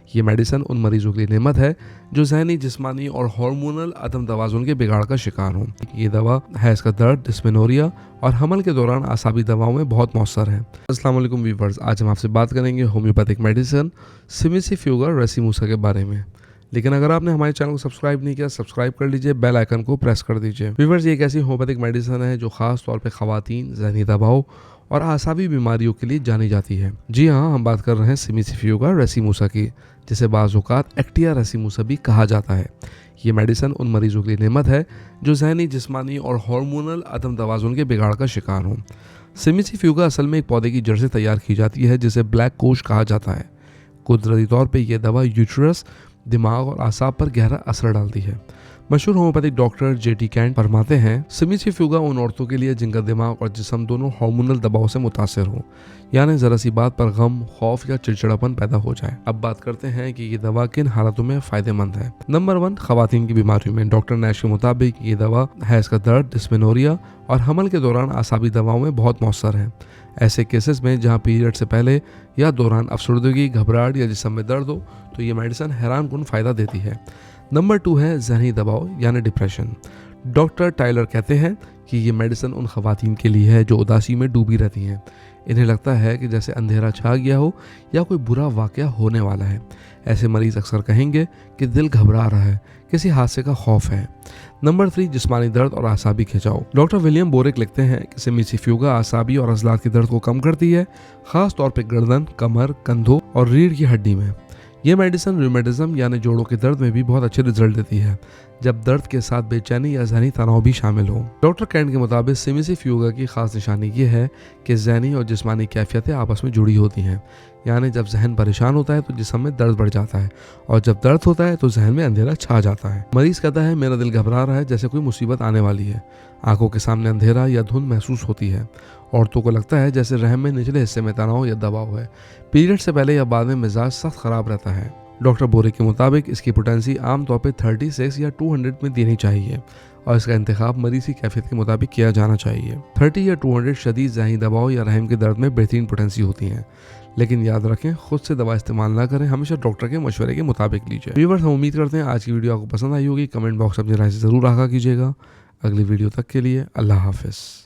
ये मेडिसिन उन मरीजों के लिए नेमत है जो ज़हनी, जिस्मानी और हार्मोनल अदम तवाज़ुन के बिगाड़ का शिकार हों। ये दवा है इसका दर्द, डिस्मेनोरिया और हमल के दौरान आसाबी दवाओं में बहुत मौसर है। अस्सलाम वालेकुम व्यूअर्स, आज हम आपसे बात करेंगे होम्योपैथिक मेडिसिन सिमिसिफ्यूगा रेसिमोसा के बारे में। लेकिन अगर आपने हमारे चैनल को सब्सक्राइब नहीं किया, सब्सक्राइब कर लीजिए, बेल आइकन को प्रेस कर दीजिए। व्यूअर्स, ये एक ऐसी होम्योपैथिक मेडिसिन है जो खास तौर पे ख़वातीन, ज़हनी दबाव और आसाबी बीमारियों के लिए जानी जाती है। जी हाँ, हम बात कर रहे हैं सिमिसिफ्यूगा रेसिमोसा की, जिसे बाज़ औक़ात एक्टिया रेसिमोसा भी कहा जाता है। ये मेडिसिन उन मरीजों के लिए नेमत है जो ज़हनी, जिस्मानी और हार्मोनल अदम तवाज़ुन के बिगाड़ का शिकार हों। सिमिसिफ्यूगा असल में एक पौधे की जड़ से तैयार की जाती है जिसे ब्लैक कोश कहा जाता है। कुदरती तौर पे ये दवा यूट्रस, दिमाग और आसाब पर गहरा असर डालती है। मशहूर होम्योपैथिक डॉक्टर J.T. कैंट फरमाते हैं, सिमिसिफ्यूगा उन औरतों के लिए जिनका दिमाग और जिस्म दोनों हार्मोनल दबाव से मुतासिर हो, यानी ज़रा सी बात पर गम, खौफ या चिड़चिड़ापन पैदा हो जाए। अब बात करते हैं कि ये दवा किन हालातों में फ़ायदेमंद है। नंबर 1, ख़वातीन की बीमारियों में। डॉक्टर नैश के मुताबिक ये दवा है इसका दर्द, डिस्मेनोरिया और हमल के दौरान आसाबी दवाओं में बहुत मौसर है। ऐसे केसेस में जहाँ पीरियड से पहले या दौरान अफसरदगी, घबराहट या जिस्म में दर्द हो तो ये मेडिसिन हैरानकुन फ़ायदा देती है। नंबर 2 है ज़हनी दबाव यानी डिप्रेशन। डॉक्टर टाइलर कहते हैं कि ये मेडिसिन उन ख़वातीन के लिए है जो उदासी में डूबी रहती हैं। इन्हें लगता है कि जैसे अंधेरा छा गया हो या कोई बुरा वाक़या होने वाला है। ऐसे मरीज़ अक्सर कहेंगे कि दिल घबरा रहा है, किसी हादसे का खौफ है। नंबर 3, जिस्मानी दर्द और आसाबी खिंचाव। डॉक्टर विलियम बोरिक लिखते हैं कि सिमिसिफ्यूगा आसाबी और अज़लात के दर्द को कम करती है, ख़ास तौर पर गर्दन, कमर, कंधों और रीढ़ की हड्डी में। ये मेडिसिन रूमेटिज्म यानी जोड़ों के दर्द में भी बहुत अच्छे रिजल्ट देती है, जब दर्द के साथ बेचैनी या ज़हनी तनाव भी शामिल हो। डॉक्टर कैंट के मुताबिक सिमिसिफ्यूगा की खास निशानी ये है कि ज़हनी और जिस्मानी कैफियतें आपस में जुड़ी होती हैं, यानी जब जहन परेशान होता है तो जिस्म में दर्द बढ़ जाता है और जब दर्द होता है तो जहन में अंधेरा छा जाता है। मरीज़ कहता है, मेरा दिल घबरा रहा है जैसे कोई मुसीबत आने वाली है। आंखों के सामने अंधेरा या धुंध महसूस होती है। औरतों को लगता है जैसे रहम में निचले हिस्से में तनाव या दबाव है। पीरियड से पहले या बाद में मिजाज सख्त ख़राब रहता है। डॉक्टर बोरे के मुताबिक इसकी पोटेंसी आमतौर पर 36 या 200 में देनी चाहिए और इसका इंतखाब मरीज़ की कैफियत के मुताबिक किया जाना चाहिए। 30 या 200 शदीद ज़हनी दबाव या रहम के दर्द में बेहतरीन पोटेंसी होती हैं, लेकिन याद रखें, खुद से दवा इस्तेमाल ना करें, हमेशा डॉक्टर के मशवरे के मुताबिक लीजिए। व्यूअर्स, हम उम्मीद करते हैं आज की वीडियो आपको पसंद आई होगी। कमेंट बॉक्स अपनी राय से ज़रूर आगाह कीजिएगा। अगली वीडियो तक के लिए अल्लाह हाफ़िज़।